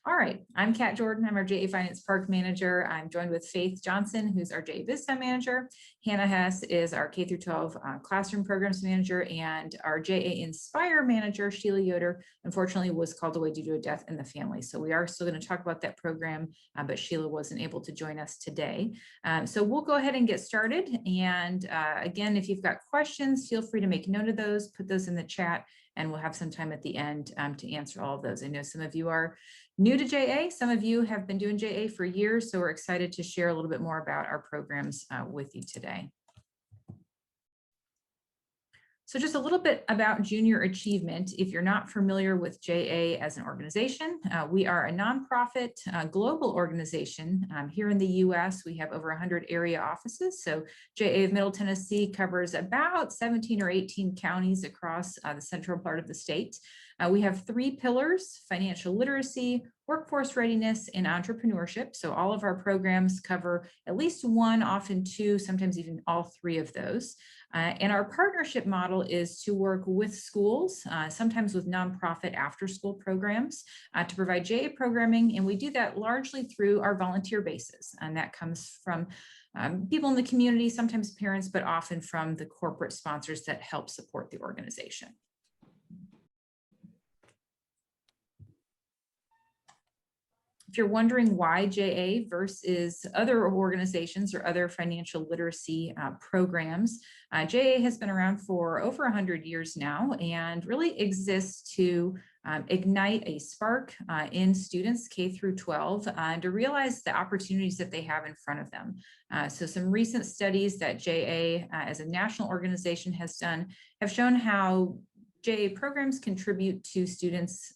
All right, I'm Kat Jordan. I'm our JA Finance Park Manager. I'm joined with Faith Johnson, who's our Jbs Town Manager. Hannah Hess is our K through 12 Classroom Programs Manager, and our JA Inspire Manager, Sheila Yoder, unfortunately was called away due to a death in the family. So we are still going to talk about that program, but Sheila wasn't able to join us today. So we'll go ahead and get started. And again, if you've got questions, feel free to make note of those, put those in the chat, and we'll have some time at the end to answer all of those. I know some of you are new to JA, some of you have been doing JA for years, so we're excited to share a little bit more about our programs with you today. So just a little bit about junior achievement. If you're not familiar with JA as an organization, we are a nonprofit global organization. Here in the US, we have over 100 area offices. So JA of Middle Tennessee covers about 17 or 18 counties across the central part of the state. We have 3 pillars: financial literacy, workforce readiness, and entrepreneurship. So all of our programs cover at least one, often 2, sometimes even all 3 of those. And our partnership model is to work with schools, sometimes with nonprofit after-school programs, to provide JA programming. And we do that largely through our volunteer basis. And that comes from people in the community, sometimes parents, but often from the corporate sponsors that help support the organization. If you're wondering why JA versus other organizations or other financial literacy programs, JA has been around for over 100 years now and really exists to ignite a spark in students K through 12 to realize the opportunities that they have in front of them. So some recent studies that JA as a national organization has done have shown how JA programs contribute to students'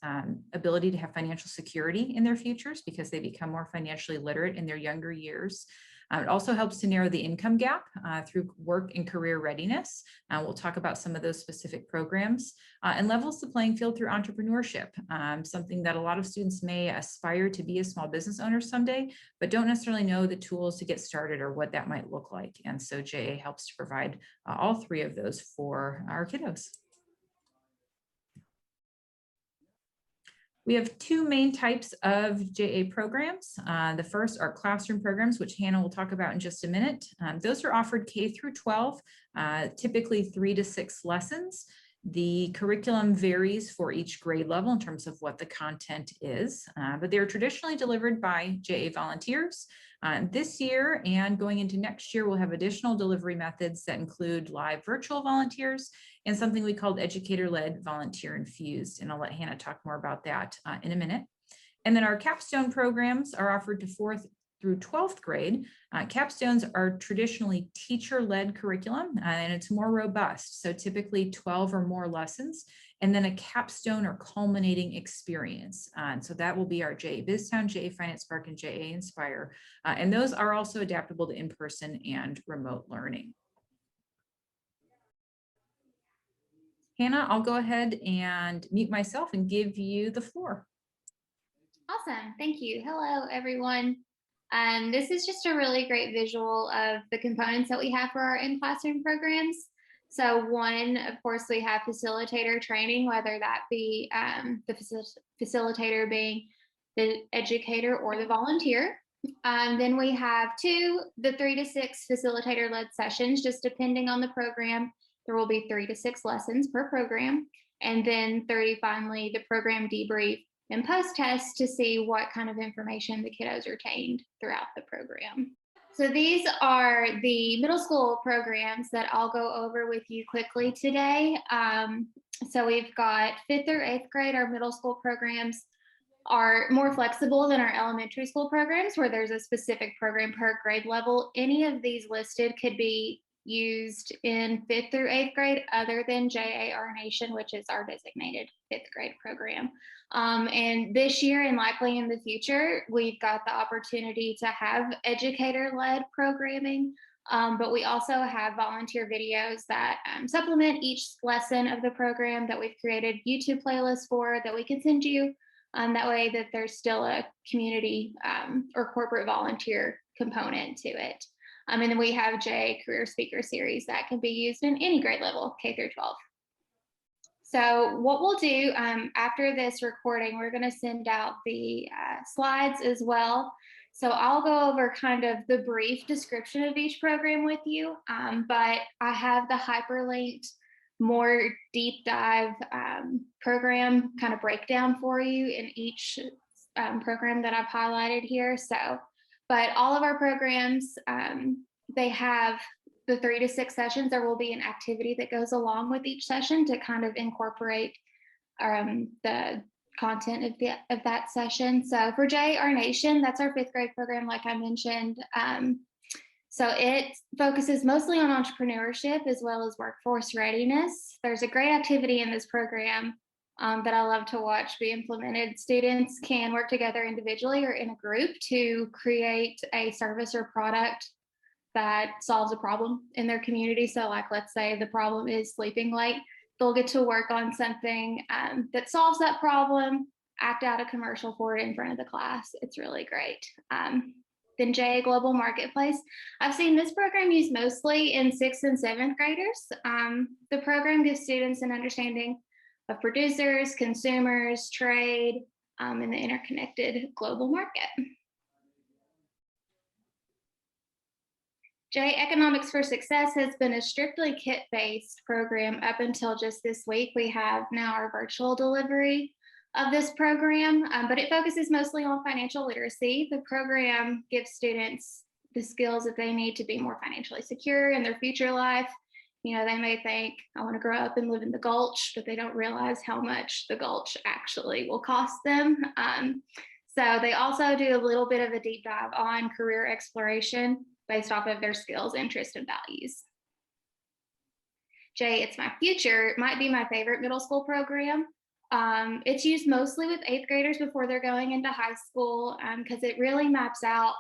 ability to have financial security in their futures because they become more financially literate in their younger years. It also helps to narrow the income gap through work and career readiness. We'll talk about some of those specific programs, and levels the playing field through entrepreneurship, something that a lot of students may aspire to be a small business owner someday, but don't necessarily know the tools to get started or what that might look like. And so JA helps to provide all 3 of those for our kiddos. We have 2 main types of JA programs. The first are classroom programs, which Hannah will talk about in just a minute. Those are offered K through 12, typically 3 to 6 lessons. The curriculum varies for each grade level in terms of what the content is, but they're traditionally delivered by JA volunteers. This year and going into next year, we'll have additional delivery methods that include live virtual volunteers and something we called educator-led volunteer infused. And I'll let Hannah talk more about that in a minute. And then our capstone programs are offered to 4th through 12th grade. Capstones are traditionally teacher-led curriculum, and it's more robust. So typically 12 or more lessons, and then a capstone or culminating experience. So that will be our JA Biztown, JA Finance Park, and JA Inspire. And those are also adaptable to in-person and remote learning. Hannah, I'll go ahead and mute myself and give you the floor. Awesome, thank you. Hello, everyone. This is just a really great visual of the components that we have for our in-classroom programs. So one, of course, we have facilitator training, whether that be the facilitator being the educator or the volunteer. Then we have 2, the 3 to 6 facilitator-led sessions, just depending on the program. There will be 3 to 6 lessons per program. And then 30, finally, the program debrief and post-test to see what kind of information the kiddos retained throughout the program. So these are the middle school programs that I'll go over with you quickly today. So we've got 5th or 8th grade. Our middle school programs are more flexible than our elementary school programs, where there's a specific program per grade level. Any of these listed could be used in 5th through 8th grade other than JA Our Nation, which is our designated 5th grade program. And this year and likely in the future, we've got the opportunity to have educator-led programming, but we also have volunteer videos that supplement each lesson of the program that we've created YouTube playlists for that we can send you. That way that there's still a community or corporate volunteer component to it. And then we have JA Career Speaker Series that can be used in any grade level, K through 12. So what we'll do after this recording, we're going to send out the slides as well. So I'll go over kind of the brief description of each program with you, but I have the hyperlinked, more deep dive program kind of breakdown for you in each program that I've highlighted here. So, but all of our programs, they have the 3 to 6 sessions. There will be an activity that goes along with each session to kind of incorporate the content of that session. So for J, Our Nation, that's our 5th grade program, like I mentioned. So it focuses mostly on entrepreneurship as well as workforce readiness. There's a great activity in this program that I love to watch be implemented. Students can work together individually or in a group to create a service or product that solves a problem in their community. So like, let's say the problem is sleeping late. They'll get to work on something that solves that problem, act out a commercial for it in front of the class. It's really great. Then J, Global Marketplace. I've seen this program used mostly in 6th and 7th graders. The program gives students an understanding of producers, consumers, trade, and the interconnected global market. J, Economics for Success has been a strictly kit-based program up until just this week. We have now our virtual delivery of this program, but it focuses mostly on financial literacy. The program gives students the skills that they need to be more financially secure in their future life. You know, they may think, I want to grow up and live in the Gulch, but they don't realize how much the Gulch actually will cost them. So they also do a little bit of a deep dive on career exploration based off of their skills, interests, and values. J, It's My Future. It might be my favorite middle school program. It's used mostly with 8th graders before they're going into high school because it really maps out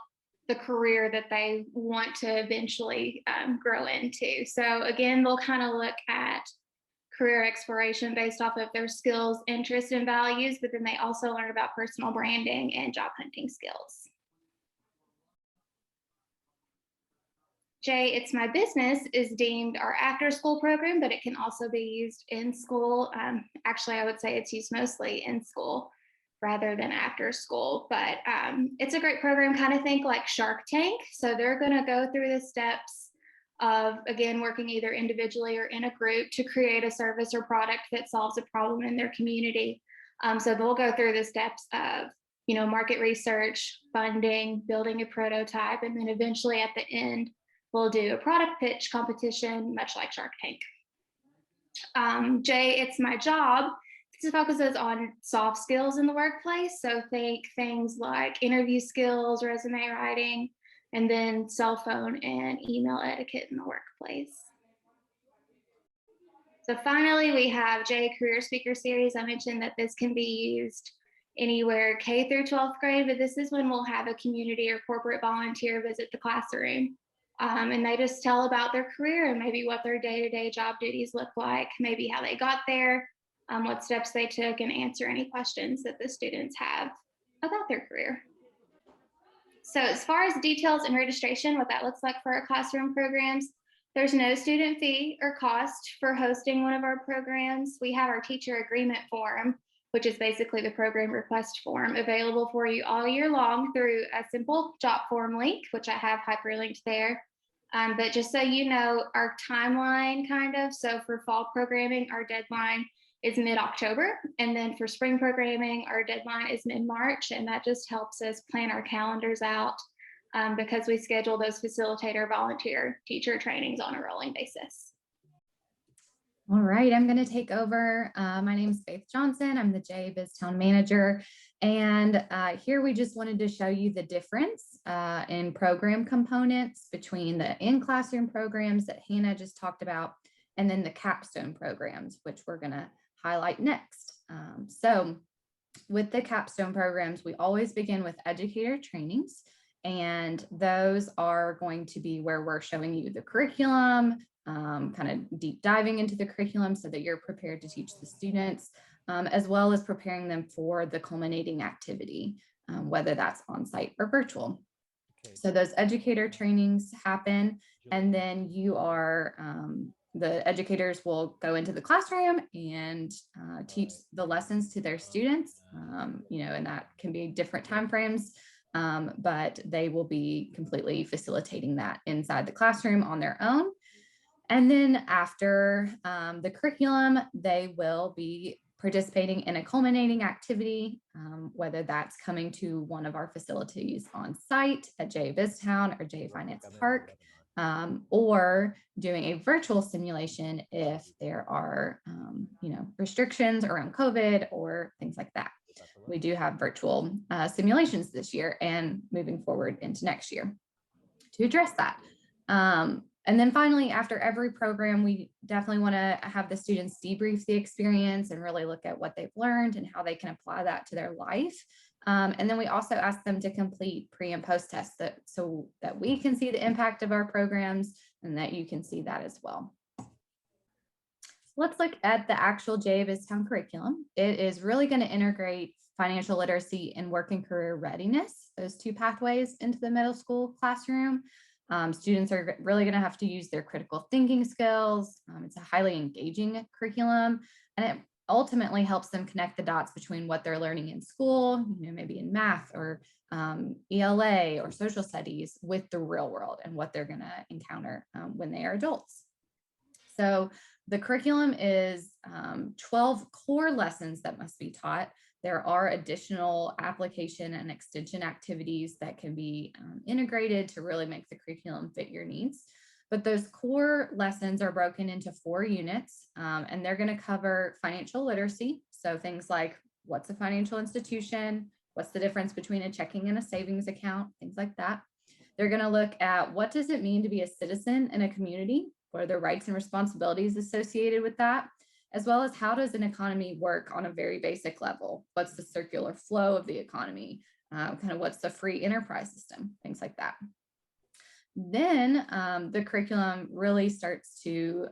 the career that they want to eventually grow into. So again, they'll kind of look at career exploration based off of their skills, interests, and values, but then they also learn about personal branding and job hunting skills. J, It's My Business is deemed our after school program, but it can also be used in school. Actually, I would say it's used mostly in school rather than after school, but it's a great program. Kind of think like Shark Tank. So they're going to go through the steps of, again, working either individually or in a group to create a service or product that solves a problem in their community. So they'll go through the steps of, you know, market research, funding, building a prototype, and then eventually at the end, we'll do a product pitch competition, much like Shark Tank. J, It's My Job. This focuses on soft skills in the workplace. So think things like interview skills, resume writing, and then cell phone and email etiquette in the workplace. So finally, we have J, Career Speaker Series. I mentioned that this can be used anywhere K through 12th grade, but this is when we'll have a community or corporate volunteer visit the classroom. And they just tell about their career and maybe what their day-to-day job duties look like, maybe how they got there, what steps they took, and answer any questions that the students have about their career. So as far as details and registration, what that looks like for our classroom programs, there's no student fee or cost for hosting one of our programs. We have our teacher agreement form, which is basically the program request form, available for you all year long through a simple job form link, which I have hyperlinked there. But just so you know, our timeline kind of, so for fall programming, our deadline is mid-October. And then for spring programming, our deadline is mid-March. And that just helps us plan our calendars out because we schedule those facilitator volunteer teacher trainings on a rolling basis. All right, I'm going to take over. My name is Faith Johnson. I'm the Jbs Town Manager. And here we just wanted to show you the difference in program components between the in-classroom programs that Hannah just talked about, and then the capstone programs, which we're going to highlight next. So with the capstone programs, we always begin with Educator Trainings, and those are going to be where we're showing you the curriculum, kind of deep diving into the curriculum so that you're prepared to teach the students, as well as preparing them for the culminating activity, whether that's on-site or virtual. So those educator trainings happen, and then you are the educators will go into the classroom and teach the lessons to their students, and that can be different timeframes, but they will be completely facilitating that inside the classroom on their own. And then after the curriculum, they will be participating in a culminating activity, whether that's coming to one of our facilities on site at Jbs Town or J Finance Park, or doing a virtual simulation if there are, restrictions around COVID or things like that. We do have virtual simulations this year and moving forward into next year to address that. And then finally, after every program, we definitely want to have the students debrief the experience and really look at what they've learned and how they can apply that to their life. And then we also ask them to complete pre and post tests so that we can see the impact of our programs and that you can see that as well. Let's look at the actual Jbs Town curriculum. It is really going to integrate financial literacy and work and career readiness, those two pathways into the middle school classroom. Students are really going to have to use their critical thinking skills. It's a highly engaging curriculum, and it ultimately helps them connect the dots between what they're learning in school, maybe in math or ELA or social studies, with the real world and what they're going to encounter when they are adults. So the curriculum is 12 core lessons that must be taught. There are additional application and extension activities that can be integrated to really make the curriculum fit your needs. But those core lessons are broken into 4 units, and they're going to cover financial literacy. So things like, what's a financial institution? What's the difference between a checking and a savings account? Things like that. They're going to look at, what does it mean to be a citizen in a community? What are the rights and responsibilities associated with that? As well as, how does an economy work on a very basic level? What's the circular flow of the economy? Kind of what's the free enterprise system? Things like that. Then the curriculum really starts to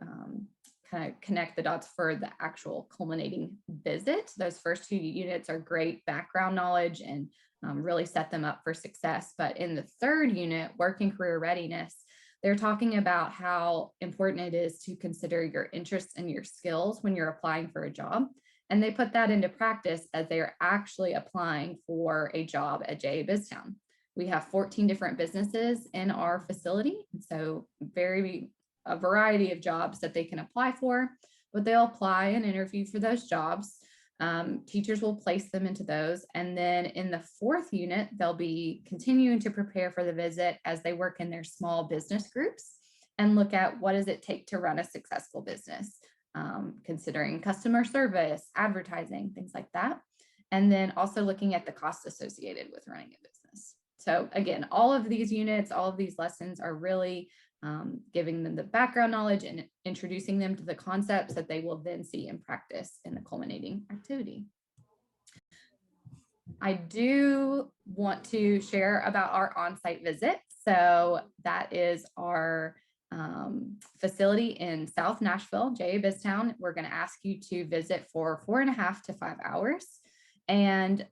kind of connect the dots for the actual culminating visit. Those first 2 units are great background knowledge and really set them up for success. But in the 3rd unit, work and career readiness, they're talking about how important it is to consider your interests and your skills when you're applying for a job. And they put that into practice as they are actually applying for a job at Jbs Town. We have 14 different businesses in our facility. So a variety of jobs that they can apply for, but they'll apply and interview for those jobs. Teachers will place them into those. And then in the 4th unit, they'll be continuing to prepare for the visit as they work in their small business groups and look at, what does it take to run a successful business, considering customer service, advertising, things like that. And then also looking at the costs associated with running a business. So again, all of these units, all of these lessons are really giving them the background knowledge and introducing them to the concepts that they will then see in practice in the culminating activity. I do want to share about our on-site visit. So that is our facility in South Nashville, Jbs Town. We're going to ask you to visit for 4.5 to 5 hours. And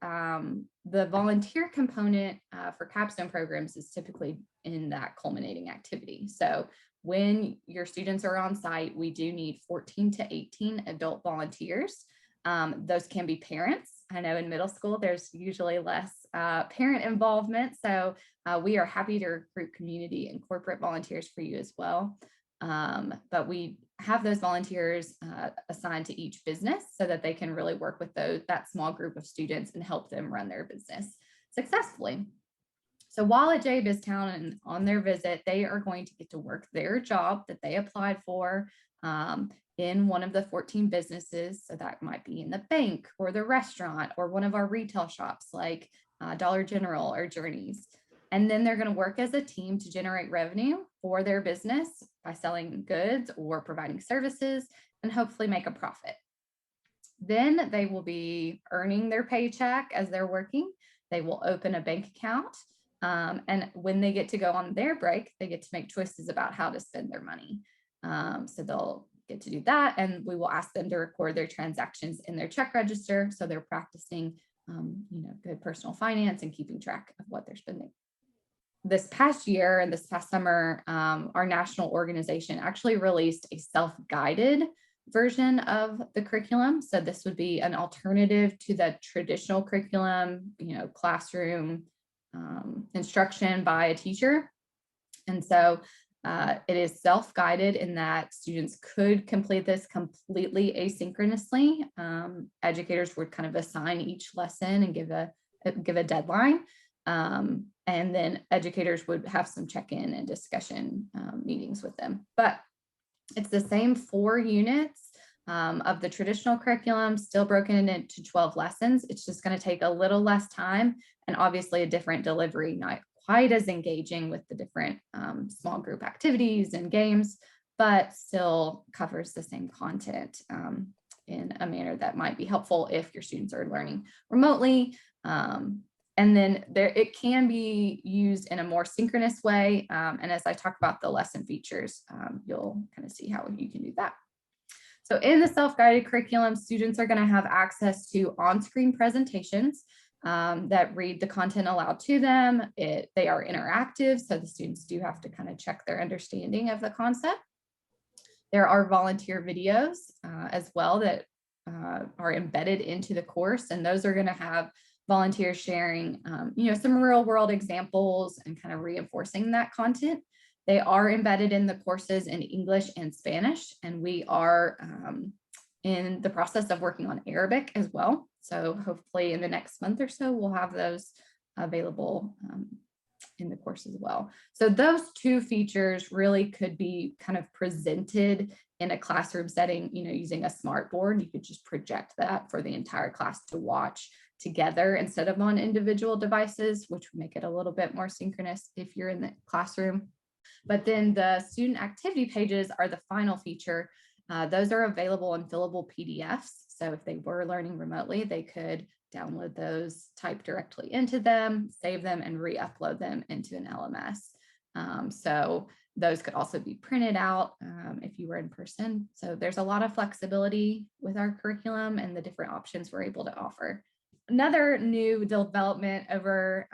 the volunteer component for capstone programs is typically in that culminating activity. So when your students are on site, we do need 14 to 18 adult volunteers. Those can be parents. I know in middle school, there's usually less parent involvement. So we are happy to recruit community and corporate volunteers for you as well. But we have those volunteers assigned to each business so that they can really work with that small group of students and help them run their business successfully. So while at Jbs Town and on their visit, they are going to get to work their job that they applied for in one of the 14 businesses. So that might be in the bank or the restaurant or one of our retail shops like Dollar General or Journeys. And then they're going to work as a team to generate revenue for their business by selling goods or providing services and hopefully make a profit. Then they will be earning their paycheck as they're working. They will open a bank account. And when they get to go on their break, they get to make choices about how to spend their money. So they'll get to do that. And we will ask them to record their transactions in their check register. So they're practicing, good personal finance and keeping track of what they're spending. this past year and this past summer, our national organization actually released a self-guided version of the curriculum. So this would be an alternative to the traditional curriculum, classroom instruction by a teacher. And so it is self-guided in that students could complete this completely asynchronously. Educators would kind of assign each lesson and give a deadline. And then educators would have some check-in and discussion meetings with them. But it's the same 4 units of the traditional curriculum, still broken into 12 lessons. It's just going to take a little less time and obviously a different delivery, not quite as engaging with the different small group activities and games, but still covers the same content in a manner that might be helpful if your students are learning remotely. And then it can be used in a more synchronous way. And as I talk about the lesson features, you'll kind of see how you can do that. So in the self-guided curriculum, students are going to have access to on-screen presentations that read the content aloud to them. They are interactive, so the students do have to kind of check their understanding of the concept. There are volunteer videos as well that are embedded into the course, and those are going to have volunteers sharing, some real world examples and kind of reinforcing that content. They are embedded in the courses in English and Spanish, and we are in the process of working on Arabic as well. So hopefully in the next month or so, we'll have those available in the course as well. So those 2 features really could be kind of presented in a classroom setting, using a smart board. You could just project that for the entire class to watch together instead of on individual devices, which would make it a little bit more synchronous if you're in the classroom. But then the student activity pages are the final feature. Those are available in fillable PDFs. So if they were learning remotely, they could download those, type directly into them, save them, and re-upload them into an LMS. So those could also be printed out if you were in person. So there's a lot of flexibility with our curriculum and the different options we're able to offer. Another new development over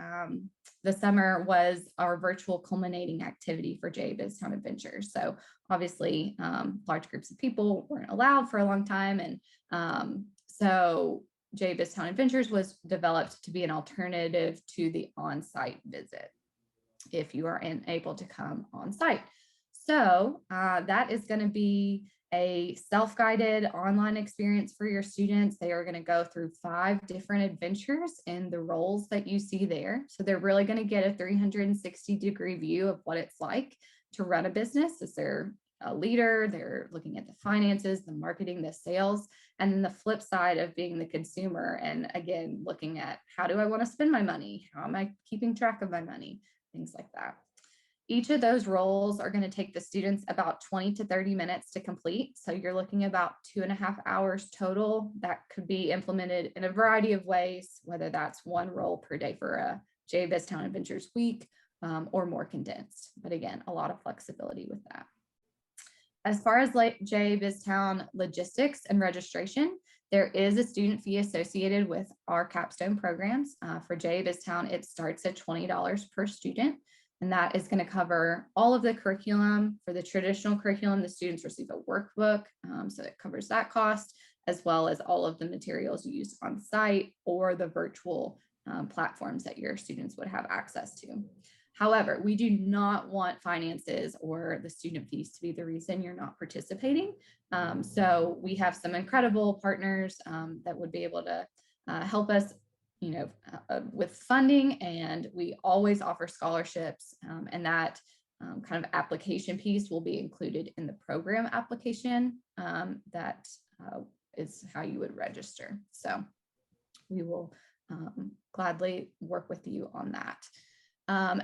the summer was our virtual culminating activity for Jbs Town Adventures. So obviously large groups of people weren't allowed for a long time. And so Jbs Town Adventures was developed to be an alternative to the on-site visit if you are unable to come on site. So that is going to be a self-guided online experience for your students. They are going to go through 5 different adventures in the roles that you see there. So they're really going to get a 360-degree view of what it's like to run a business as they're a leader. They're looking at the finances, the marketing, the sales, and then the flip side of being the consumer. And again, looking at how do I want to spend my money? How am I keeping track of my money? Things like that. Each of those roles are going to take the students about 20 to 30 minutes to complete. So you're looking about 2.5 hours total. That could be implemented in a variety of ways, whether that's 1 role per day for a Jbs Town Adventures week or more condensed. But again, a lot of flexibility with that. As far as Jbs Town logistics and registration, there is a student fee associated with our capstone programs. For Jbs Town, it starts at $20 per student. And that is going to cover all of the curriculum. For the traditional curriculum, the students receive a workbook, so it covers that cost, as well as all of the materials used on site or the virtual platforms that your students would have access to. However, we do not want finances or the student fees to be the reason you're not participating. So we have some incredible partners that would be able to help us with funding, and we always offer scholarships, and that kind of application piece will be included in the program application. That is how you would register. So we will gladly work with you on that.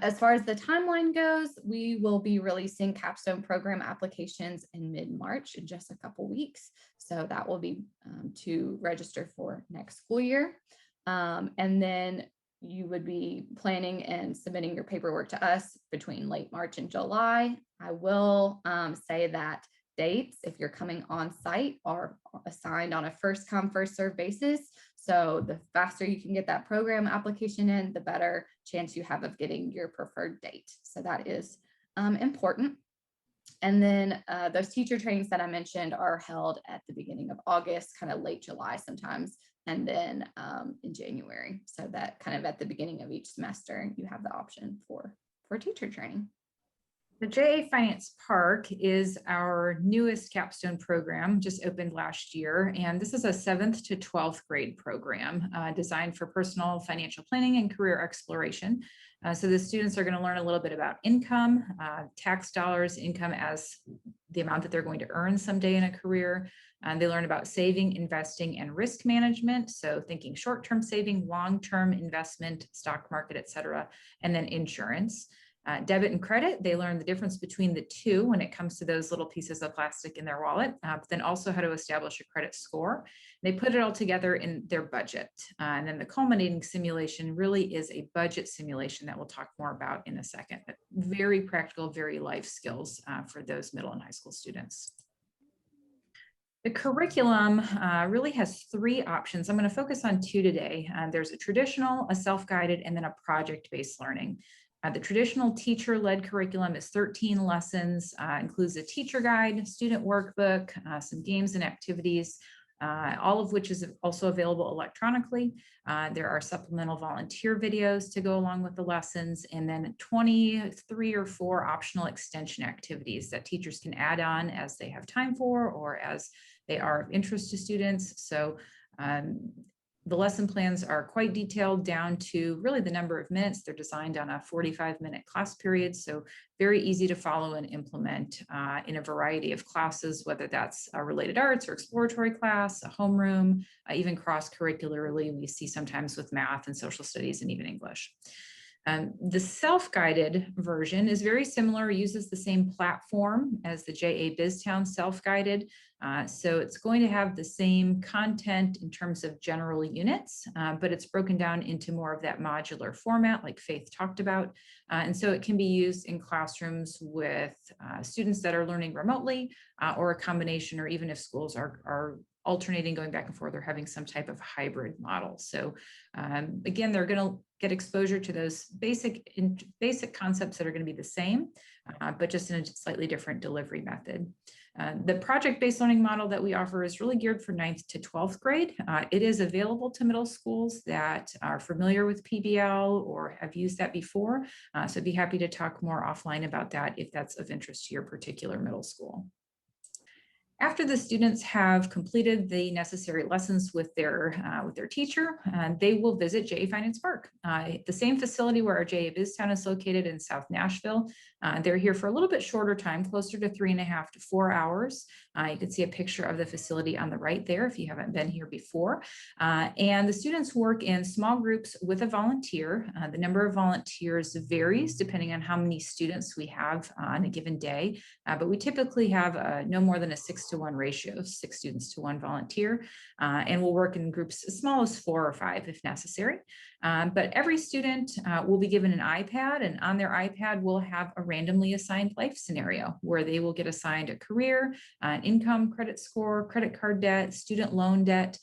As far as the timeline goes, we will be releasing capstone program applications in mid-March in just a couple weeks. So that will be to register for next school year. And then you would be planning and submitting your paperwork to us between late March and July. I will say that dates, if you're coming on site, are assigned on a first come, first served basis. So the faster you can get that program application in, the better chance you have of getting your preferred date. So that is important. And then those teacher trainings that I mentioned are held at the beginning of August, kind of late July sometimes, and then in January. So that kind of at the beginning of each semester, you have the option for teacher training. The JA Finance Park is our newest capstone program, just opened last year. And this is a 7th to 12th grade program designed for personal financial planning and career exploration. So the students are going to learn a little bit about income, tax dollars, income as the amount that they're going to earn someday in a career. They learn about saving, investing, and risk management. So thinking short-term saving, long-term investment, stock market, et cetera, and then insurance. Debit and credit, they learn the difference between the two when it comes to those little pieces of plastic in their wallet, but then also how to establish a credit score. They put it all together in their budget. And then the culminating simulation really is a budget simulation that we'll talk more about in a second, but very practical, very life skills for those middle and high school students. The curriculum really has 3 options. I'm going to focus on 2 today. There's a traditional, a self-guided, and then a project-based learning. The traditional teacher-led curriculum is 13 lessons, includes a teacher guide, student workbook, some games and activities, all of which is also available electronically. There are supplemental volunteer videos to go along with the lessons, and then 23 or 4 optional extension activities that teachers can add on as they have time for or as they are of interest to students. So the lesson plans are quite detailed down to really the number of minutes. They're designed on a 45-minute class period, so very easy to follow and implement in a variety of classes, whether that's a related arts or exploratory class, a homeroom, even cross-curricularly. We see sometimes with math and social studies and even English. The self-guided version is very similar, uses the same platform as the Jbs Town self-guided. So it's going to have the same content in terms of general units, but it's broken down into more of that modular format like Faith talked about. And so it can be used in classrooms with students that are learning remotely or a combination, or even if schools are alternating, going back and forth, or having some type of hybrid model. So again, they're going to get exposure to those basic concepts that are going to be the same, but just in a slightly different delivery method. The project-based learning model that we offer is really geared for 9th to 12th grade. It is available to middle schools that are familiar with PBL or have used that before. So I'd be happy to talk more offline about that if that's of interest to your particular middle school. After the students have completed the necessary lessons with their teacher, they will visit JA Finance Park, the same facility where our Jbs Town is located in South Nashville. They're here for a little bit shorter time, closer to 3.5 to 4 hours. You can see a picture of the facility on the right there if you haven't been here before. And the students work in small groups with a volunteer. The number of volunteers varies depending on how many students we have on a given day, but we typically have no more than a 6-to-1 ratio, 6 students to 1 volunteer, and we'll work in groups as small as 4 or 5 if necessary. But every student will be given an iPad, and on their iPad will have a randomly assigned life scenario where they will get assigned a career, an income, credit score, credit card debt, student loan debt,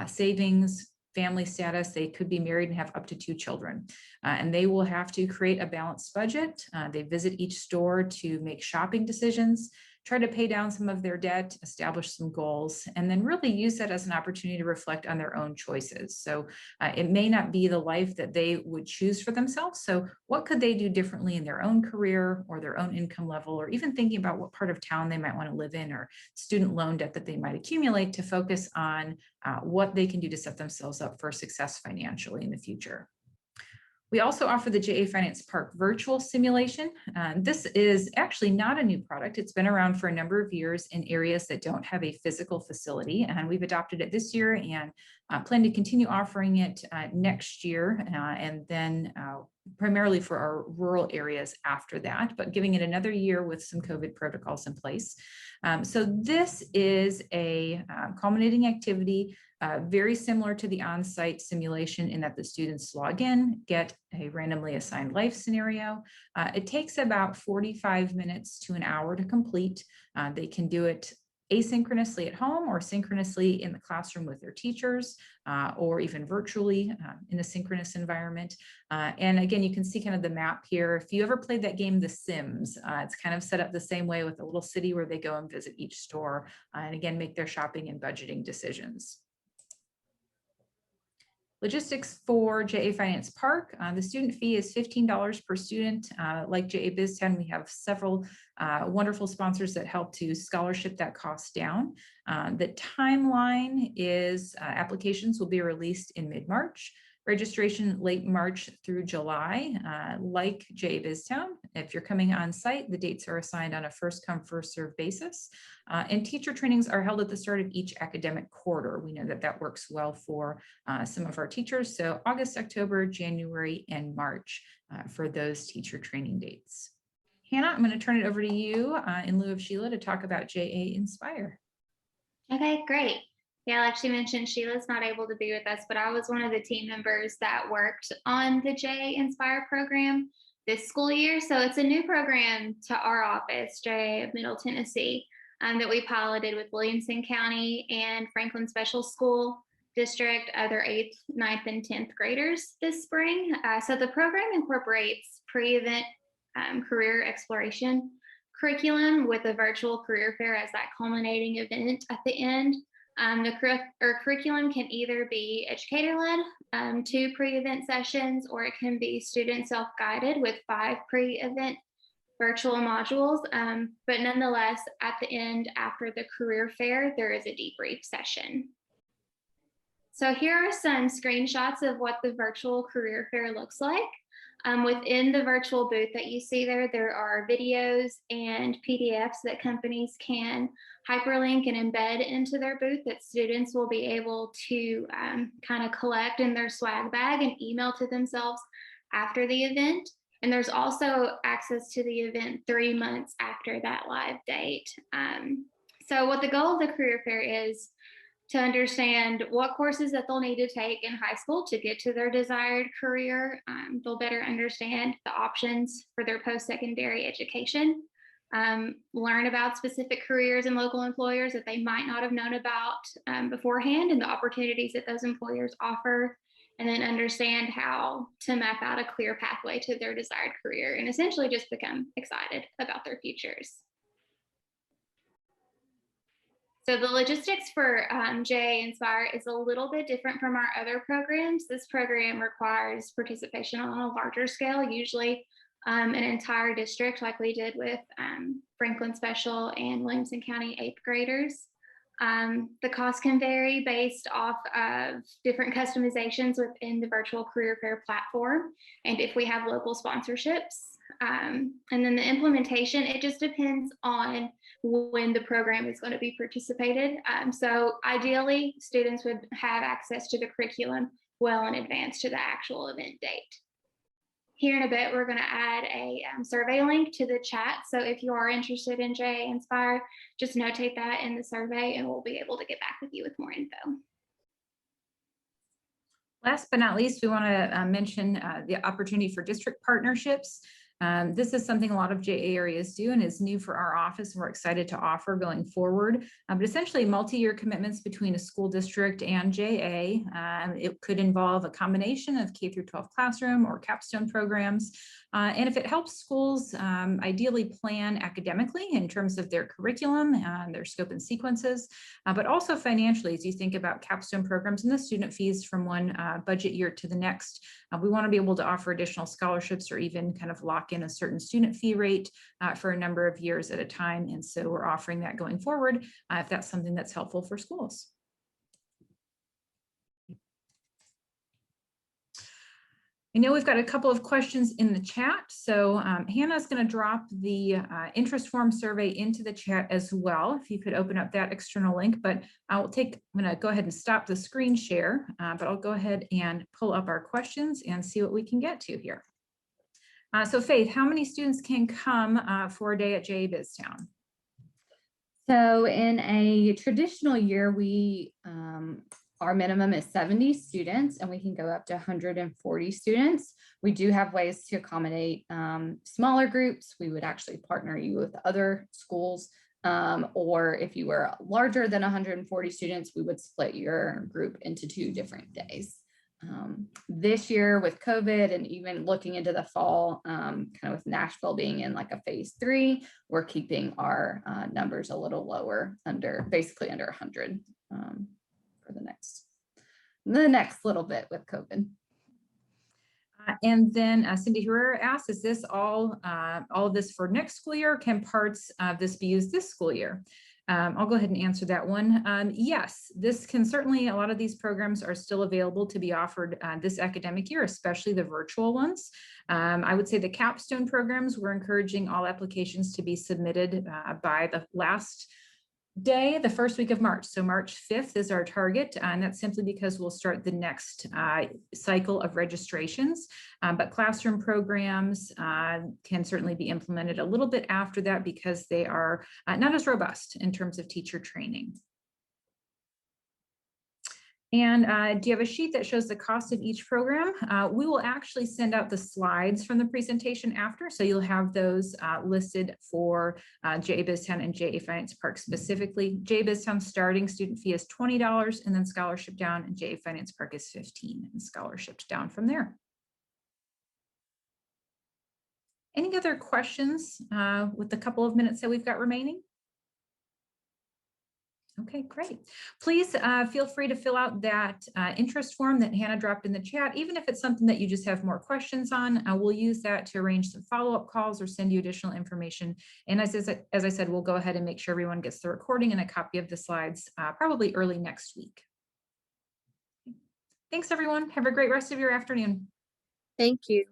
savings, family status. They could be married and have up to 2 children. And they will have to create a balanced budget. They visit each store to make shopping decisions, try to pay down some of their debt, establish some goals, and then really use that as an opportunity to reflect on their own choices. So it may not be the life that they would choose for themselves. So what could they do differently in their own career or their own income level, or even thinking about what part of town they might want to live in, or student loan debt that they might accumulate, to focus on what they can do to set themselves up for success financially in the future. We also offer the JA Finance Park virtual simulation. This is actually not a new product. It's been around for a number of years in areas that don't have a physical facility, and we've adopted it this year and plan to continue offering it next year, and then primarily for our rural areas after that, but giving it another year with some COVID protocols in place. So this is a culminating activity very similar to the on-site simulation in that the students log in, get a randomly assigned life scenario. It takes about 45 minutes to an hour to complete. They can do it asynchronously at home or synchronously in the classroom with their teachers, or even virtually in a synchronous environment. And again, you can see kind of the map here. If you ever played that game, The Sims, it's kind of set up the same way with a little city where they go and visit each store and again, make their shopping and budgeting decisions. Logistics for JA Finance Park. The student fee is $15 per student. Like JA Biztown, we have several wonderful sponsors that help to scholarship that cost down. The timeline is applications will be released in mid-March. Registration late March through July, like Jbs Town. If you're coming on site, the dates are assigned on a first come, first serve basis. And teacher trainings are held at the start of each academic quarter. We know that that works well for some of our teachers. So August, October, January, and March for those teacher training dates. Hannah, I'm going to turn it over to you in lieu of Sheila to talk about JA Inspire. Okay, great. Yeah, like she mentioned, Sheila's not able to be with us, but I was one of the team members that worked on the JA Inspire program this school year. So it's a new program to our office, JA of Middle Tennessee, that we piloted with Williamson County and Franklin Special School District, other 8th, 9th, and 10th graders this spring. So the program incorporates pre-event career exploration curriculum with a virtual career fair as that culminating event at the end. The curriculum can either be educator-led, 2 pre-event sessions, or it can be student self-guided with 5 pre-event virtual modules. But nonetheless, at the end, after the career fair, there is a debrief session. So here are some screenshots of what the virtual career fair looks like. Within the virtual booth that you see there, there are videos and PDFs that companies can hyperlink and embed into their booth that students will be able to kind of collect in their swag bag and email to themselves after the event. And there's also access to the event 3 months after that live date. So what the goal of the career fair is to understand what courses that they'll need to take in high school to get to their desired career. They'll better understand the options for their post-secondary education, learn about specific careers and local employers that they might not have known about beforehand and the opportunities that those employers offer, and then understand how to map out a clear pathway to their desired career and essentially just become excited about their futures. So the logistics for JA Inspire is a little bit different from our other programs. This program requires participation on a larger scale, usually an entire district like we did with Franklin Special and Williamson County 8th graders. The cost can vary based off of different customizations within the virtual career fair platform and if we have local sponsorships. And then the implementation, it just depends on when the program is going to be participated. So ideally, students would have access to the curriculum well in advance to the actual event date. Here in a bit, we're going to add a survey link to the chat. So if you are interested in JA Inspire, just notate that in the survey and we'll be able to get back with you with more info. Last but not least, we want to mention the opportunity for district partnerships. This is something a lot of JA areas do and is new for our office, and we're excited to offer going forward. But essentially multi-year commitments between a school district and JA. It could involve a combination of K through 12 classroom or capstone programs. And if it helps schools ideally plan academically in terms of their curriculum, their scope and sequences, but also financially as you think about capstone programs and the student fees from one budget year to the next. We want to be able to offer additional scholarships or even kind of lock in a certain student fee rate for a number of years at a time. And so we're offering that going forward if that's something that's helpful for schools. I know we've got a couple of questions in the chat. So Hannah's going to drop the interest form survey into the chat as well. If you could open up that external link, but I'm going to go ahead and stop the screen share, but I'll go ahead and pull up our questions and see what we can get to here. So Faith, how many students can come for a day at JA Biztown? So in a traditional year, our minimum is 70 students and we can go up to 140 students. We do have ways to accommodate smaller groups. We would actually partner you with other schools Or if you were larger than 140 students, we would split your group into 2 different days. This year with COVID and even looking into the fall, kind of with Nashville being in like a phase 3, we're keeping our numbers a little lower, basically under 100 for the next little bit with COVID. And then Cindy Herrera asks, is this all of this for next school year? Or can parts of this be used this school year? I'll go ahead and answer that one. Yes, this can certainly, a lot of these programs are still available to be offered this academic year, especially the virtual ones. I would say the capstone programs, we're encouraging all applications to be submitted by the last day, the first week of March. So March 5th is our target, and that's simply because we'll start the next cycle of registrations. But classroom programs can certainly be implemented a little bit after that because they are not as robust in terms of teacher training. And do you have a sheet that shows the cost of each program? We will actually send out the slides from the presentation after, so you'll have those listed for Jbs Town and JA Finance Park specifically. Jbs Town starting student fee is $20, and then scholarship down, and JA Finance Park is $15, and scholarships down from there. Any other questions with the couple of minutes that we've got remaining? Okay, great. Please feel free to fill out that interest form that Hannah dropped in the chat, even if it's something that you just have more questions on. We'll use that to arrange some follow-up calls or send you additional information. And as I said, we'll go ahead and make sure everyone gets the recording and a copy of the slides probably early next week. Thanks, everyone. Have a great rest of your afternoon. Thank you.